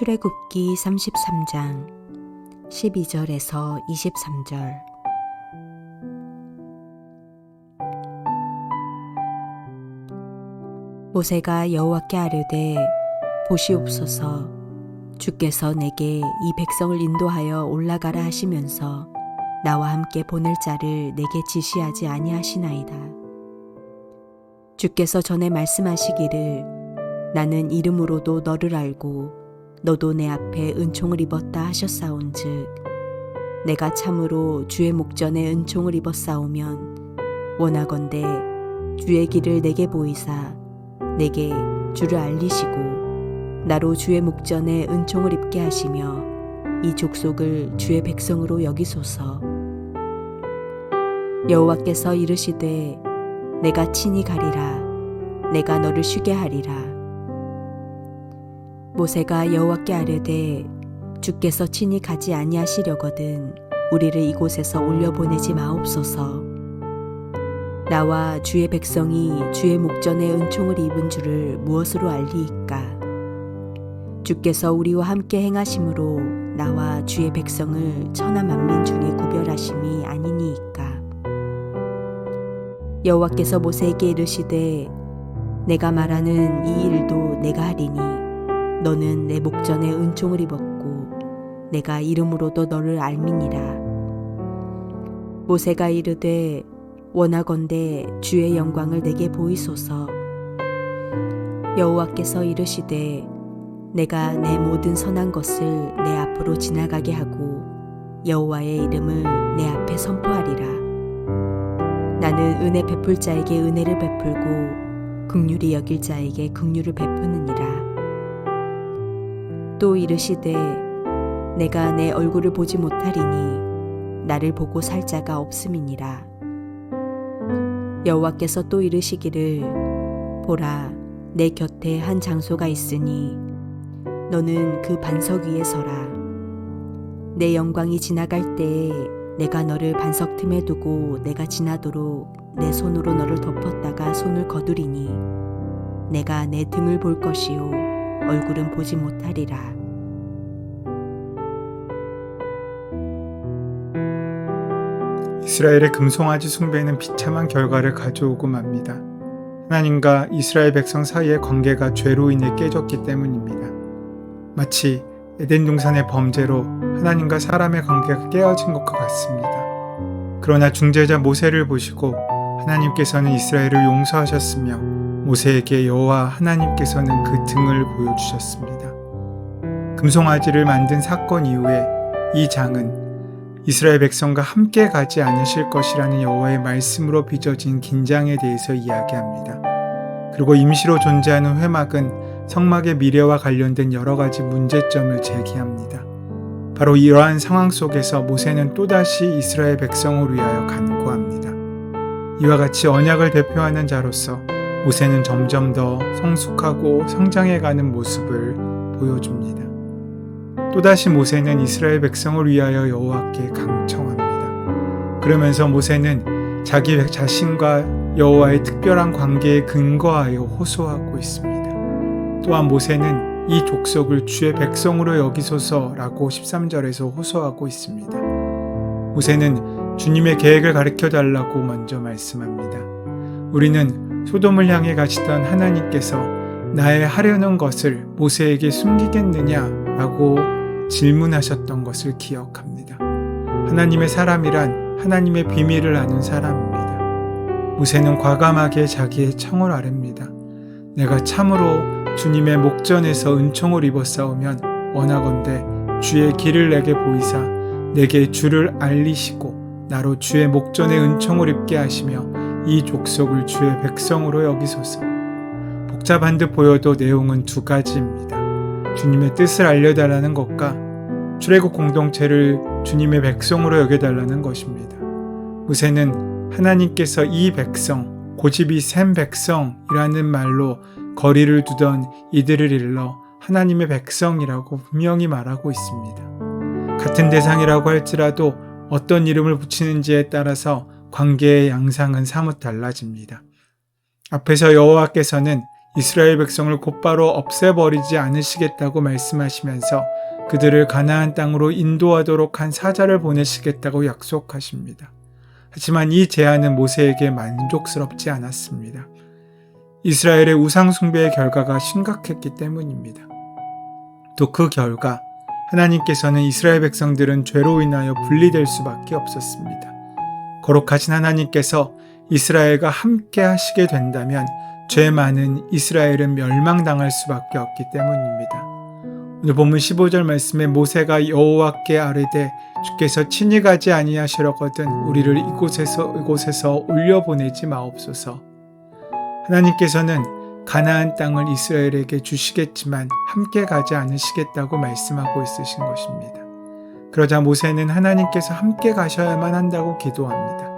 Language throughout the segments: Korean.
출애굽기 33장 12절에서 23절. 모세가 여호와께 아뢰되 보시옵소서, 주께서 내게 이 백성을 인도하여 올라가라 하시면서 나와 함께 보낼 자를 내게 지시하지 아니하시나이다. 주께서 전에 말씀하시기를 나는 이름으로도 너를 알고 너도 내 앞에 은총을 입었다 하셨사온즉 내가 참으로 주의 목전에 은총을 입었사오면 원하건대 주의 길을 내게 보이사 내게 주를 알리시고 나로 주의 목전에 은총을 입게 하시며 이 족속을 주의 백성으로 여기소서. 여호와께서 이르시되 내가 친히 가리라. 내가 너를 쉬게 하리라. 모세가 여호와께 아뢰되 주께서 친히 가지 아니하시려거든 우리를 이곳에서 올려보내지 마옵소서. 나와 주의 백성이 주의 목전에 은총을 입은 줄을 무엇으로 알리이까? 주께서 우리와 함께 행하심으로 나와 주의 백성을 천하 만민 중에 구별하심이 아니니이까? 여호와께서 모세에게 이르시되 내가 말하는 이 일도 내가 하리니 너는 내 목전에 은총을 입었고 내가 이름으로도 너를 알미니라. 모세가 이르되 원하건대 주의 영광을 내게 보이소서. 여호와께서 이르시되 내가 내 모든 선한 것을 내 앞으로 지나가게 하고 여호와의 이름을 내 앞에 선포하리라. 나는 은혜 베풀 자에게 은혜를 베풀고 긍휼히 여길 자에게 긍휼을 베푸느니라. 또 이르시되 내가 내 얼굴을 보지 못하리니 나를 보고 살 자가 없음이니라. 여호와께서 또 이르시기를 보라, 내 곁에 한 장소가 있으니 너는 그 반석 위에 서라. 내 영광이 지나갈 때에 내가 너를 반석 틈에 두고 내가 지나도록 내 손으로 너를 덮었다가 손을 거두리니 내가 내 등을 볼 것이요 얼굴은 보지 못하리라. 이스라엘의 금송아지 숭배는 비참한 결과를 가져오고 맙니다. 하나님과 이스라엘 백성 사이의 관계가 죄로 인해 깨졌기 때문입니다. 마치 에덴 동산의 범죄로 하나님과 사람의 관계가 깨어진 것과 같습니다. 그러나 중재자 모세를 보시고 하나님께서는 이스라엘을 용서하셨으며 모세에게 여호와 하나님께서는 그 등을 보여주셨습니다. 금송아지를 만든 사건 이후에 이 장은 이스라엘 백성과 함께 가지 않으실 것이라는 여호와의 말씀으로 빚어진 긴장에 대해서 이야기합니다. 그리고 임시로 존재하는 회막은 성막의 미래와 관련된 여러 가지 문제점을 제기합니다. 바로 이러한 상황 속에서 모세는 또다시 이스라엘 백성을 위하여 간구합니다. 이와 같이 언약을 대표하는 자로서 모세는 점점 더 성숙하고 성장해가는 모습을 보여줍니다. 또다시 모세는 이스라엘 백성을 위하여 여호와께 강청합니다. 그러면서 모세는 자기 자신과 여호와의 특별한 관계에 근거하여 호소하고 있습니다. 또한 모세는 이 족속을 주의 백성으로 여기소서라고 13절에서 호소하고 있습니다. 모세는 주님의 계획을 가르쳐달라고 먼저 말씀합니다. 우리는 소돔을 향해 가시던 하나님께서 나의 하려는 것을 모세에게 숨기겠느냐라고 질문하셨던 것을 기억합니다. 하나님의 사람이란 하나님의 비밀을 아는 사람입니다. 모세는 과감하게 자기의 청을 아릅니다. 내가 참으로 주님의 목전에서 은총을 입었사오면 원하건대 주의 길을 내게 보이사 내게 주를 알리시고 나로 주의 목전에 은총을 입게 하시며 이 족속을 주의 백성으로 여기소서. 복잡한 듯 보여도 내용은 두 가지입니다. 주님의 뜻을 알려달라는 것과 출애굽 공동체를 주님의 백성으로 여겨달라는 것입니다. 모세는 하나님께서 이 백성, 고집이 센 백성이라는 말로 거리를 두던 이들을 일러 하나님의 백성이라고 분명히 말하고 있습니다. 같은 대상이라고 할지라도 어떤 이름을 붙이는지에 따라서 관계의 양상은 사뭇 달라집니다. 앞에서 여호와께서는 이스라엘 백성을 곧바로 없애버리지 않으시겠다고 말씀하시면서 그들을 가나안 땅으로 인도하도록 한 사자를 보내시겠다고 약속하십니다. 하지만 이 제안은 모세에게 만족스럽지 않았습니다. 이스라엘의 우상 숭배의 결과가 심각했기 때문입니다. 또 그 결과 하나님께서는 이스라엘 백성들은 죄로 인하여 분리될 수밖에 없었습니다. 거룩하신 하나님께서 이스라엘과 함께 하시게 된다면 죄 많은 이스라엘은 멸망당할 수밖에 없기 때문입니다. 오늘 본문 15절 말씀에 모세가 여호와께 아뢰되 주께서 친히 가지 아니하시려거든 우리를 이곳에서 올려보내지 마옵소서. 하나님께서는 가나안 땅을 이스라엘에게 주시겠지만 함께 가지 않으시겠다고 말씀하고 있으신 것입니다. 그러자 모세는 하나님께서 함께 가셔야만 한다고 기도합니다.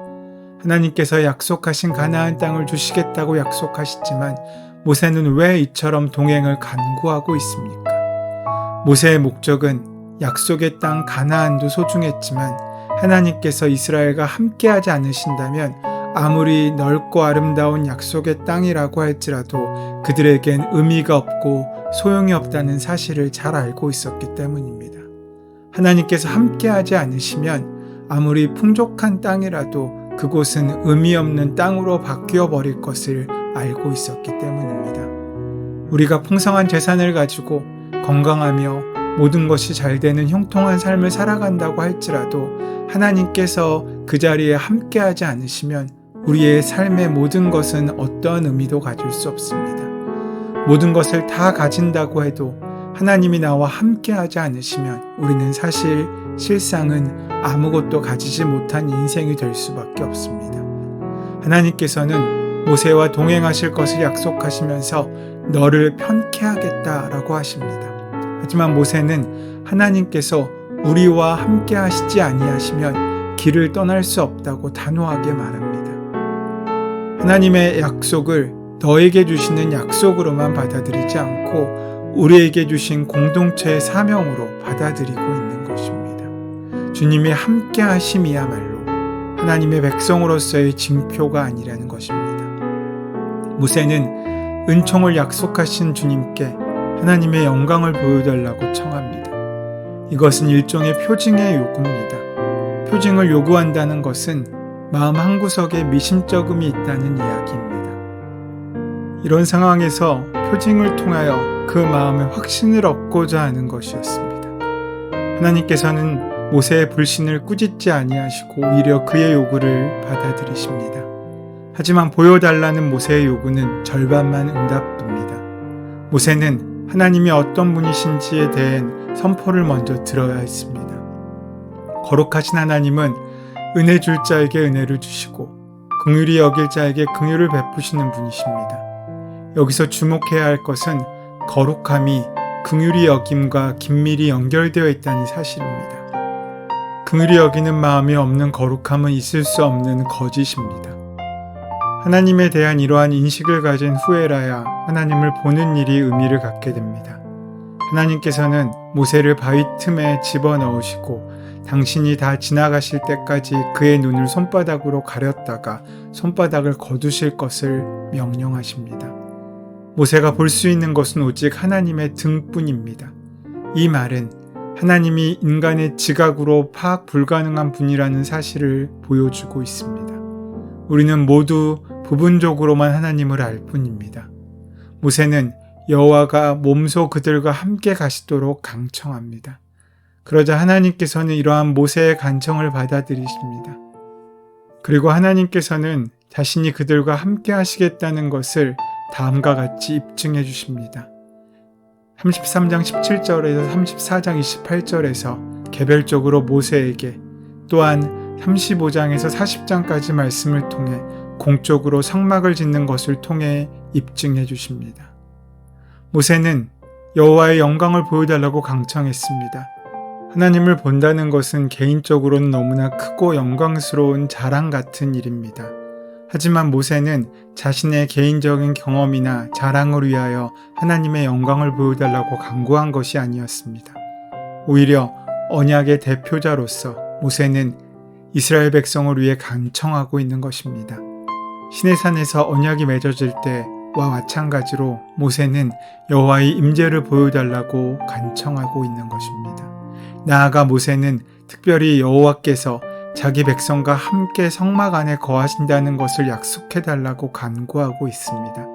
하나님께서 약속하신 가나안 땅을 주시겠다고 약속하시지만 모세는 왜 이처럼 동행을 간구하고 있습니까? 모세의 목적은 약속의 땅 가나안도 소중했지만 하나님께서 이스라엘과 함께하지 않으신다면 아무리 넓고 아름다운 약속의 땅이라고 할지라도 그들에겐 의미가 없고 소용이 없다는 사실을 잘 알고 있었기 때문입니다. 하나님께서 함께하지 않으시면 아무리 풍족한 땅이라도 그곳은 의미 없는 땅으로 바뀌어 버릴 것을 알고 있었기 때문입니다. 우리가 풍성한 재산을 가지고 건강하며 모든 것이 잘 되는 형통한 삶을 살아간다고 할지라도 하나님께서 그 자리에 함께하지 않으시면 우리의 삶의 모든 것은 어떠한 의미도 가질 수 없습니다. 모든 것을 다 가진다고 해도 하나님이 나와 함께하지 않으시면 우리는 실상은 아무것도 가지지 못한 인생이 될 수밖에 없습니다. 하나님께서는 모세와 동행하실 것을 약속하시면서 너를 편케 하겠다라고 하십니다. 하지만 모세는 하나님께서 우리와 함께 하시지 아니하시면 길을 떠날 수 없다고 단호하게 말합니다. 하나님의 약속을 너에게 주시는 약속으로만 받아들이지 않고 우리에게 주신 공동체의 사명으로 받아들이고 있는 것입니다. 주님이 함께 하심이야말로 하나님의 백성으로서의 징표가 아니라는 것입니다. 모세는 은총을 약속하신 주님께 하나님의 영광을 보여달라고 청합니다. 이것은 일종의 표징의 요구입니다. 표징을 요구한다는 것은 마음 한구석에 미심쩍음이 있다는 이야기입니다. 이런 상황에서 표징을 통하여 그 마음에 확신을 얻고자 하는 것이었습니다. 하나님께서는 모세의 불신을 꾸짖지 아니하시고 오히려 그의 요구를 받아들이십니다. 하지만 보여달라는 모세의 요구는 절반만 응답됩니다. 모세는 하나님이 어떤 분이신지에 대한 선포를 먼저 들어야 했습니다. 거룩하신 하나님은 은혜 줄 자에게 은혜를 주시고 긍휼히 여길 자에게 긍휼을 베푸시는 분이십니다. 여기서 주목해야 할 것은 거룩함이 긍휼히 여김과 긴밀히 연결되어 있다는 사실입니다. 긍휼히 여기는 마음이 없는 거룩함은 있을 수 없는 거짓입니다. 하나님에 대한 이러한 인식을 가진 후에라야 하나님을 보는 일이 의미를 갖게 됩니다. 하나님께서는 모세를 바위 틈에 집어넣으시고 당신이 다 지나가실 때까지 그의 눈을 손바닥으로 가렸다가 손바닥을 거두실 것을 명령하십니다. 모세가 볼 수 있는 것은 오직 하나님의 등뿐입니다. 이 말은 하나님이 인간의 지각으로 파악 불가능한 분이라는 사실을 보여주고 있습니다. 우리는 모두 부분적으로만 하나님을 알 뿐입니다. 모세는 여호와가 몸소 그들과 함께 가시도록 강청합니다. 그러자 하나님께서는 이러한 모세의 간청을 받아들이십니다. 그리고 하나님께서는 자신이 그들과 함께 하시겠다는 것을 다음과 같이 입증해 주십니다. 33장 17절에서 34장 28절에서 개별적으로 모세에게 또한 35장에서 40장까지 말씀을 통해 공적으로 성막을 짓는 것을 통해 입증해 주십니다. 모세는 여호와의 영광을 보여달라고 강청했습니다. 하나님을 본다는 것은 개인적으로는 너무나 크고 영광스러운 자랑 같은 일입니다. 하지만 모세는 자신의 개인적인 경험이나 자랑을 위하여 하나님의 영광을 보여달라고 간구한 것이 아니었습니다. 오히려 언약의 대표자로서 모세는 이스라엘 백성을 위해 간청하고 있는 것입니다. 시내산에서 언약이 맺어질 때 마찬가지로 모세는 여호와의 임재를 보여달라고 간청하고 있는 것입니다. 나아가 모세는 특별히 여호와께서 자기 백성과 함께 성막 안에 거하신다는 것을 약속해달라고 간구하고 있습니다.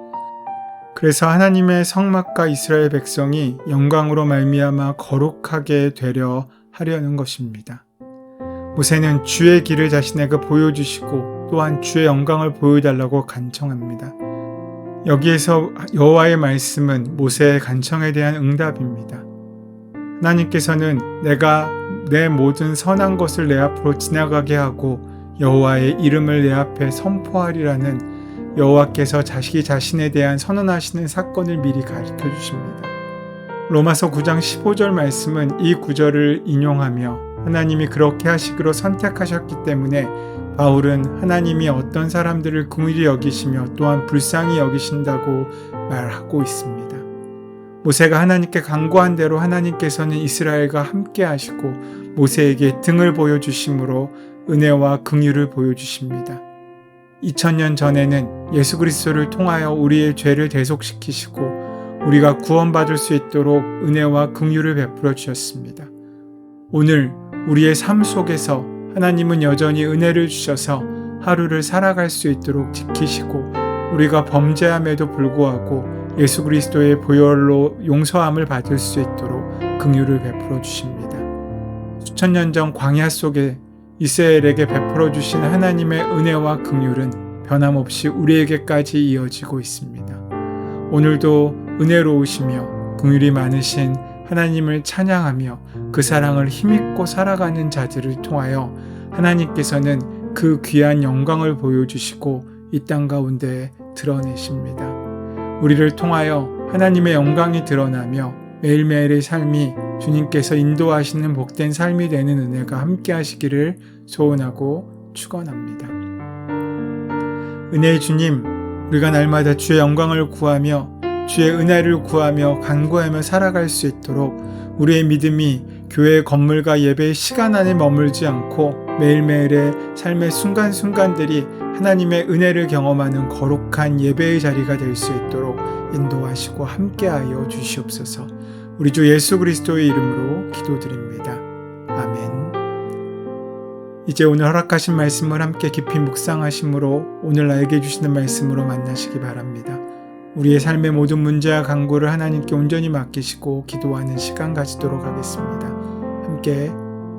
그래서 하나님의 성막과 이스라엘 백성이 영광으로 말미암아 거룩하게 되려 하려는 것입니다. 모세는 주의 길을 자신에게 보여주시고 또한 주의 영광을 보여달라고 간청합니다. 여기에서 여호와의 말씀은 모세의 간청에 대한 응답입니다. 하나님께서는 내가 내 모든 선한 것을 내 앞으로 지나가게 하고 여호와의 이름을 내 앞에 선포하리라는 여호와께서 자신에 대한 선언하시는 사건을 미리 가르쳐 주십니다. 로마서 9장 15절 말씀은 이 구절을 인용하며 하나님이 그렇게 하시기로 선택하셨기 때문에 바울은 하나님이 어떤 사람들을 긍휼히 여기시며 또한 불쌍히 여기신다고 말하고 있습니다. 모세가 하나님께 간구한 대로 하나님께서는 이스라엘과 함께 하시고 모세에게 등을 보여주심으로 은혜와 긍휼을 보여주십니다. 2000년 전에는 예수 그리스도를 통하여 우리의 죄를 대속시키시고 우리가 구원받을 수 있도록 은혜와 긍휼을 베풀어 주셨습니다. 오늘 우리의 삶 속에서 하나님은 여전히 은혜를 주셔서 하루를 살아갈 수 있도록 지키시고 우리가 범죄함에도 불구하고 예수 그리스도의 보혈로 용서함을 받을 수 있도록 긍휼을 베풀어 주십니다. 수천 년 전 광야 속에 이스라엘에게 베풀어 주신 하나님의 은혜와 긍휼은 변함없이 우리에게까지 이어지고 있습니다. 오늘도 은혜로우시며 긍휼이 많으신 하나님을 찬양하며 그 사랑을 힘입고 살아가는 자들을 통하여 하나님께서는 그 귀한 영광을 보여주시고 이 땅 가운데 드러내십니다. 우리를 통하여 하나님의 영광이 드러나며 매일매일의 삶이 주님께서 인도하시는 복된 삶이 되는 은혜가 함께 하시기를 소원하고 축원합니다. 은혜의 주님, 우리가 날마다 주의 영광을 구하며 주의 은혜를 구하며 간구하며 살아갈 수 있도록 우리의 믿음이 교회의 건물과 예배의 시간 안에 머물지 않고 매일매일의 삶의 순간순간들이 하나님의 은혜를 경험하는 거룩한 예배의 자리가 될 수 있도록 인도하시고 함께하여 주시옵소서. 우리 주 예수 그리스도의 이름으로 기도드립니다. 아멘. 이제 오늘 허락하신 말씀을 함께 깊이 묵상하심으로 오늘 나에게 주시는 말씀으로 만나시기 바랍니다. 우리의 삶의 모든 문제와 간구를 하나님께 온전히 맡기시고 기도하는 시간 가지도록 하겠습니다. 함께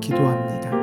기도합니다.